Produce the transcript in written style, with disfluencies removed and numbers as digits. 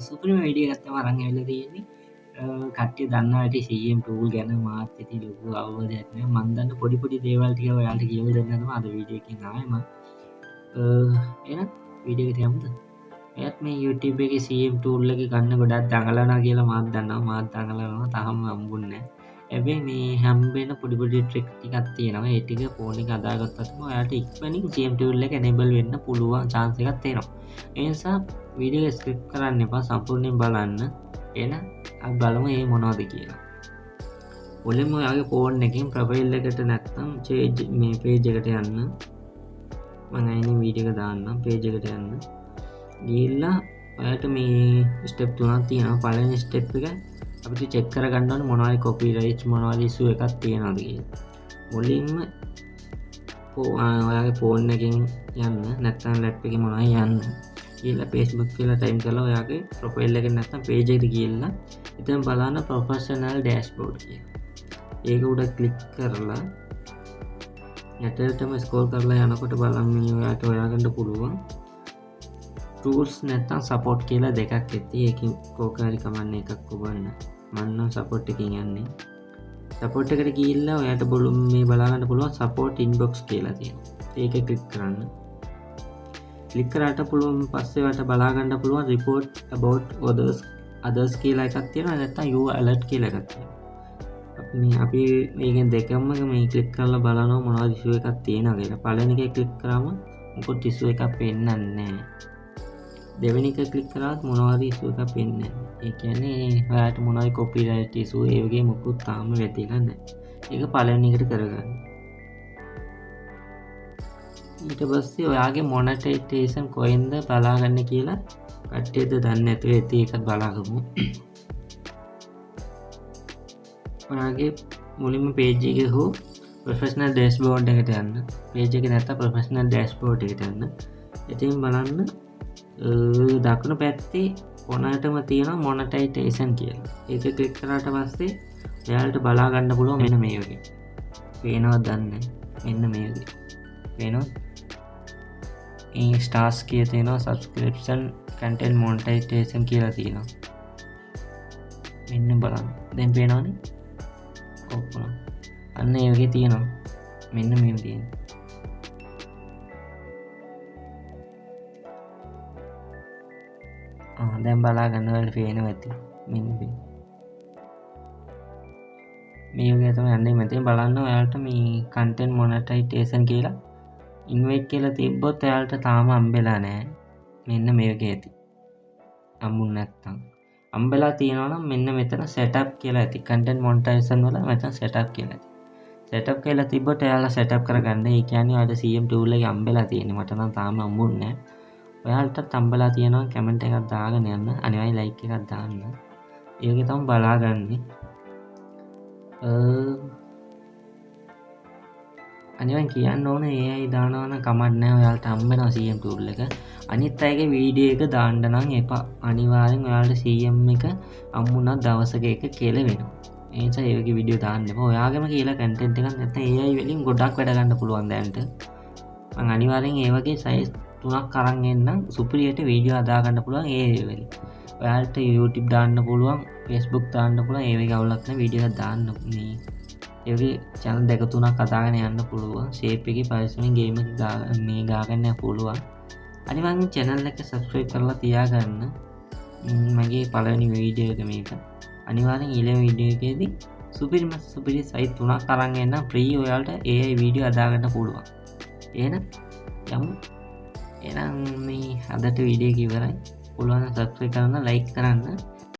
සුපිරිම වීඩියෝ එකක් තමයි අරන් ඇවිල්ලා තියෙන්නේ. කට්ටිය දන්නවා ඇති CM tool ගැන මාත් ඉතින් ලොකු අවබෝධයක් නැහැ. මම දන්න පොඩි දේවල් ටික ඔයාලට කියලා දෙන්න තමයි අද වීඩියෝ එකකින් ආවේ මම. එහෙනම් වීඩියෝ එකට යමුද? එයත් මේ YouTube එකේ CM tool එක ගන්න ගොඩක් දඟලනවා කියලා මාත් දන්නවා. මාත් දඟලනවා තාම හම්බුන්නේ නැහැ. හැබැයි මේ හම්බෙන පොඩි ට්‍රික් ටිකක් තියෙනවා. ඒ ටික ෆෝන් එක හදාගත්තම ඔයාලට ඉක්මනින් CM tool එක enable වෙන්න පුළුවන් chance එකක් තියෙනවා. ඒ නිසා වීඩියෝ එක ස්කිප් කරන්න එපා. සම්පූර්ණයෙන් බලන්න. එහෙනම් අපි බලමු මේ මොනවද කියලා. මුලින්ම ඔයාගේ ෆෝන් එකෙන් ප්‍රොෆයිල් එකට නැත්නම් මේ page එකට යන්න. මම අයිනේ වීඩියෝ එක දාන්නම් page එකට යන්න. ගිහිල්ලා ඔයාලට මේ ස්ටෙප් තුනක් තියෙනවා. පළවෙනි ස්ටෙප් එක අපිට චෙක් කරගන්න ඕනේ මොනවාරි copyright මොනවාරි issue එකක් තියෙනවද කියලා. මුලින්ම ඔයාගේ ෆෝන් එකෙන් යන්න නැත්නම් ලැප් එකේ මොනවයි යන්න. ගිහිල්ලා Facebook කියලා ටයිප් කරලා ඔයාගේ ප්‍රොෆයිල් එකෙන් නැත්නම් page එකට ගිහිල්ලා එතන බලන්න professional dashboard කියලා. ඒක උඩ ක්ලික් කරලා යටටම ස්ක්‍රෝල් කරලා යනකොට බලන්න මේ ඔයාලට හොයාගන්න පුළුවන් tools නැත්නම් support කියලා දෙකක් ඇති. ඒකෙන් කෝක හරි කමන්නේ එකක් ඔබන්න. මම නම් support එකකින් යන්නේ. support එකට ගිහිල්ලා ඔයාලට මේ බලා ගන්න පුළුවන් support inbox කියලා තියෙනවා. ඒක ක්ලික් කරන්න. ක්ලික් කරාට පුළුවන් පස්සේ ඔයාලට බලා ගන්න පුළුවන් report about others කියලා එකක් තියෙනවා. නැත්නම් you alert කියලා එකක් තියෙනවා. අපි මේකෙන් දෙකම මේ ක්ලික් කරලා බලනවා මොනවද issue එකක් තියෙනවා කියලා. පළවෙනි එකේ ක්ලික් කරාම මොකද issue එකක් පෙන්නන්නේ නැහැ. දෙවෙනි එක ක්ලික් කරාත් මොනවද issue එකක් පෙන්නන්නේ නැහැ. ඒ කියන්නේ ඔයාලට මොනවද copyright issue ඒ වගේ මොකුත් තාම වැටිලා නැහැ. ඒක පළවෙනි එකට කරගන්න. ඊට පස්සේ ඔයාගේ monetization කොහෙන්ද බලාගන්න කියලා කට්ටියද දන්නේ නැතුව ඇති. ඒකත් බලාගමු. ඔයාගේ මුලින්ම page එකේ හෝ professional dashboard එකට යන්න. page එකේ නැත්නම් professional dashboard එකට යන්න. ඉතින් බලන්න දකුණු පැත්තේ කොනටම තියෙනවා monetization කියලා. ඒක ක්ලික් කරාට පස්සේ ඔයාලට බලා ගන්න පුළුවන් මෙන්න මේ වගේ. පේනවද දන්නේ? මෙන්න මේ වගේ. පේනවද? මේ stars කිය තියෙනවා subscription content monetization කියලා තියෙනවා. මෙන්න බලන්න. දැන් පේනවනේ? ඔව්. අන්න ඒ වගේ තියෙනවා. මෙන්න මේ තියෙනවා. දැන් බලා ගන්න ඔයාලට පේනවා ඇති. මෙන්න මේ වගේ තමයි යන්නේ. මෙතෙන් බලන්න ඔයාලට මේ content monetization කියලා invite කියලා තිබ්බොත් ඔයාලට තාම හම්බෙලා නැහැ. මෙන්න මේ වගේ ඇති. හම්බුනේ නැත්තම් හම්බෙලා තියෙනවා නම් මෙන්න මෙතන setup කියලා ඇති. content monetization වල මෙතන setup කියලා ඇති. setup කියලා තිබ්බොත් ඔයාලා setup කරගන්න. ඒ කියන්නේ ඔයාලට CM tool එක හම්බෙලා තියෙන්නේ. මට නම් තාම හම්බුනේ නැහැ. ඔයාලට තම්බලා තියෙනවා කමෙන්ට් එකක් දාගෙන යන්න. අනිවාර්යෙන් ලයික් එකක් දාන්න. ඒක තමයි බලාගන්නේ. අනිවාර්යෙන් කියන්න ඕනේ AI දානවා නම් කමක් නැහැ. ඔයාලට හම්බෙනවා CM tool එක. අනිත් අයගේ වීඩියෝ එක දාන්න නම් එපා. අනිවාර්යෙන් ඔයාලට CM එක හම්බුණා දවසක එක කියලා වෙනවා. ඒ නිසා ඒ වගේ වීඩියෝ දාන්න එපා. ඔයාගේම කියලා කන්ටෙන්ට් එකක් නැත්නම් AI වලින් ගොඩක් වැඩ ගන්න පුළුවන් දැන්ට. මම අනිවාර්යෙන් ඒ වගේ සයිස් 3ක් අරන් එන්නම්. සුපිරියට වීඩියෝ හදා ගන්න පුළුවන් ඒ වලින්. ඔයාලට YouTube දාන්න පුළුවන්, Facebook දාන්න පුළුවන්. ඒ වගේ අවුලක් නැහැ වීඩියෝ එකක් දාන්න. මේ ඒ වගේ channel දෙක තුනක් හදාගෙන යන්න පුළුවන්. shape එකේ පරිස්සමෙන් game එක මේ ගාගන්න පුළුවන්. අනිවාර්යෙන් channel එක subscribe කරලා තියාගන්න. මගේ පළවෙනි වීඩියෝ එක මේක. අනිවාර්යෙන් ඊළඟ වීඩියෝ එකේදී සුපිරි සයිට් 3ක් අරන් එන්න free ඔයාලට AI වීඩියෝ හදා ගන්න පුළුවන්. එහෙනම් යමු. එහෙනම් මේ අදට වීඩියෝ එක ඉවරයි. පුළුවන් නම් subscribe කරන්න, like කරන්න.